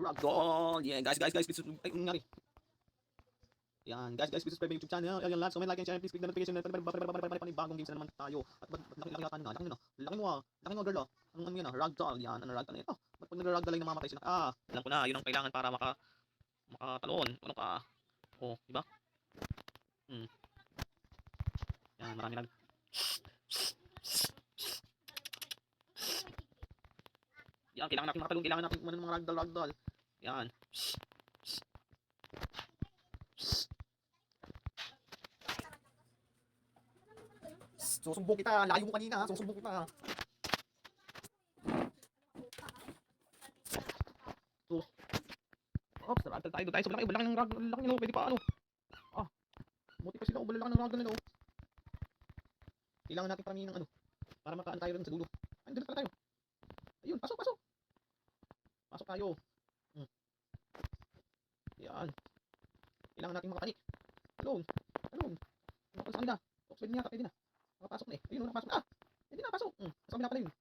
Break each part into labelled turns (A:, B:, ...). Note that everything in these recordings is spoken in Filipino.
A: Ragdoll! Yeah, guys, please, ay, nangyari. Yan, guys, please subscribe my YouTube channel. Ayan, lahat. Comment, like, and share. Please click the notification bell. Bagong games na naman tayo. At laki yata nga. Laki mo na. Laki mo, girl, oh. Ano yan, ah? Ragdoll. Yan, ano ragdoll na ito? Ba't pag nag-ragdoll ay namamatay sila? Ah, alam ko na. Yun ang kailangan para makatalon. Ano ka? Oh, di ba? Yan, marami lang. Yan, kailangan natin makatalon. Kailangan natin kumano ng mga ragdoll. Yan. Susumbong kita. Layo mo kanina. Susumbong kita. So, oops, ragdoll tayo. Sobrang laki. Balaki ng ragdoll. Laki nyo. Pwede pa ano. Ah, buti pa sila. Balaki ng ragdoll nila. Kailangan natin paramihin ng ano. Para makaan tayo rin sa dulo. Ay, dito pala tayo. Ayun, pasok. Pasok tayo. Yan. Kailangan natin makapanik. Talon. Nakapal saan na? Pwede niya, pwede na. Nakapasok na eh. Ayun, nakapasok na. Pwede na, pasok. Sa kabila pala yun.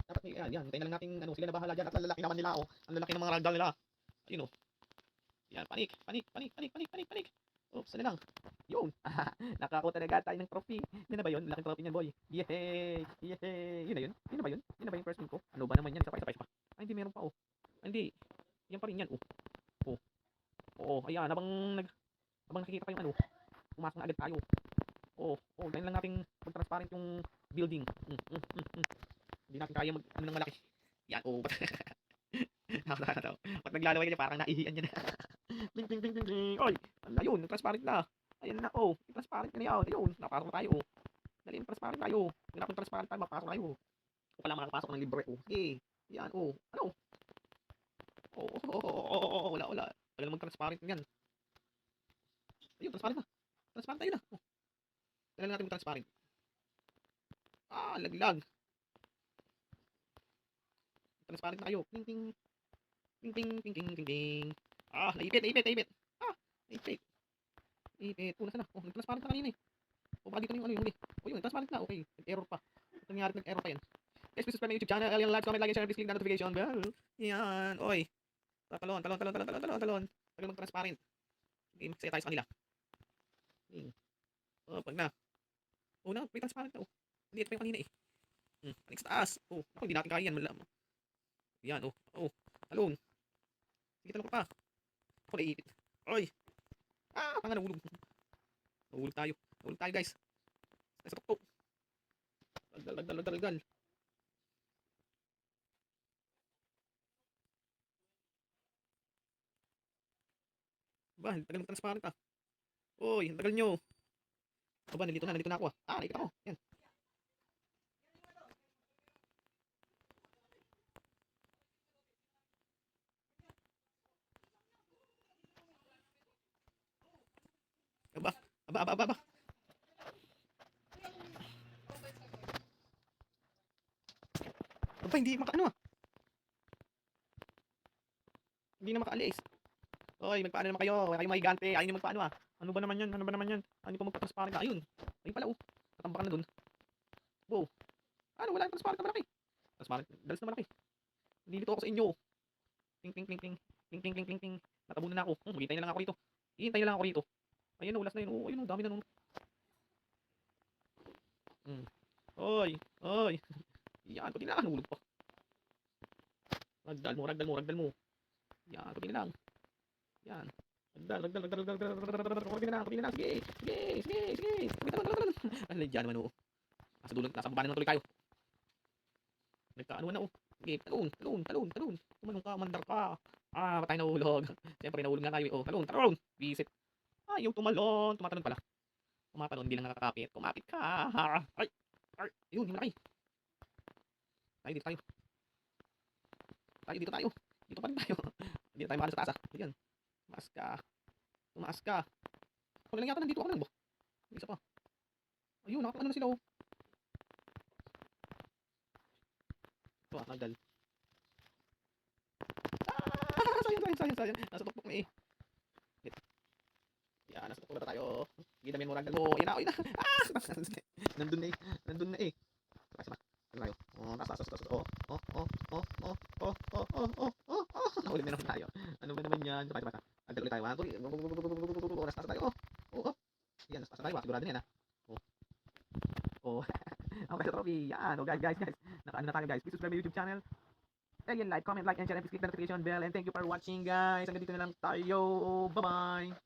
A: Dapat yan. Hintayin na lang natin, ano, sila na bahala dyan. At lalaki naman nila, oh. Ang lalaki ng mga ragdoll nila. Ayun, oh. Yan, panik. Oops, ano lang. Yun. Nakakuha na agad tayo ng trophy. Yun na ba yun? Laking trophy niyan, boy. Yehey. Yun na yun? Yun na ba yung first win ko? Ano ba naman yan? Isa pa. Ay, hindi, meron pa, oh. Ay, hindi. Yan pa rin yan, oh. Oo, ayan. Habang nakikita pa yung ano, pumasok na agad tayo. Dahil lang natin mag-transparent yung building. Hindi natin kaya ano ng malaki. Yan, Pag naglalaway ka parang naihiyan niya na. Bling. Oy, ayun, transparent na. Ayan na, transparent na yan. Ayun, napasok na tayo. Dali, transparent tayo. Kung transparent tayo, mapasok tayo. O pala makakapasok ng libre, Sige. Yan, ano? Wala. Tagal mag-transparent yan. Ayun, transparent na. Transparent tayo na. Tagal natin mag-transparent. Laglag. Transparent na kayo. Ting. Naipit. Naipit. Nasaan na? Nag-transparent na kanina eh. Baka dito na yung ano yung huli. Yun, transparent na. Okay, nag-error pa. Nag-error pa yan. Guys, please subscribe my YouTube channel. Like, comment, like, and share. Please click the notification bell. Yan. Talon. Tagal mag-transparent. Okay, magsaya tayo sa kanila. Pag na. May transparent na. Hindi, ito pa yung kanina eh. Panik sa taas. Hindi natin kaya yan. Yan, talon. Sige, talon ka pa. Naipit. Oy. Tanga, nahulog. Nahulog tayo, guys. Nasa tuktok. Dagdal. Tagal mag-transparent ah. Oy, ang tagal nyo. Nandito na ako ah. Nakikita ko. Yan. Aba. Hindi makaano ah. Hindi na makaalis. Oy, magpaano naman kayo? Wala kayong mahigante. Ayun yung magpaano ah. Ano ba naman yan? Ano pa magpa-transparent na? Ayun pala Tatambakan na dun. Wala yung transparent na malaki. Transparent. Dalas na malaki. Nilito ako sa inyo. Ting. Natabunan na ako. Hintay na lang ako rito. Ayun, last na yun. Ayun, dami na nun. Oy. Yan, pati na. Nahulog pa. Ragdal mo. Yan, pati na lang. Yan. Ragdal. Pati na lang. Sige. Alay, dyan naman, Nasa baba naman tuloy tayo. Nagkaano na, Sige, talon. Tumanong ka, mandar ka. Patay na hulog. Siyempre, nahulog nga tayo. Talon. Visit. Yung tumalon pala. Tumatalon, hindi lang nakakapit. Kumapit ka. Ay. Yun, yung malaki. Dito tayo. Dito pa rin tayo. Hindi na tayo makano sa taas. Ayan. Tumaas ka. Pag lang yata nandito ako lang, Isa pa. Ayun, nakakano na sila, Ito, nagdal. Sayang. Nasa tuktok na eh. Yan, nasa tuktok na tayo. Gidamin mo ragdal mo. Yan na. Nandun na eh. Sama. Tayo. Taas. Yan, sabay, sabay. Agad ulit tayo. Oras na tayo. Oh. Yan, nasa tayo. Sigurado na yan, ha. Oh. Okay, trophy. Yan. Oh, guys. Naka-ano na tayo, guys. Please subscribe my YouTube channel. And like, comment, and share, and please click the notification bell. And thank you for watching, guys. Hanggang dito na lang tayo. Bye-bye.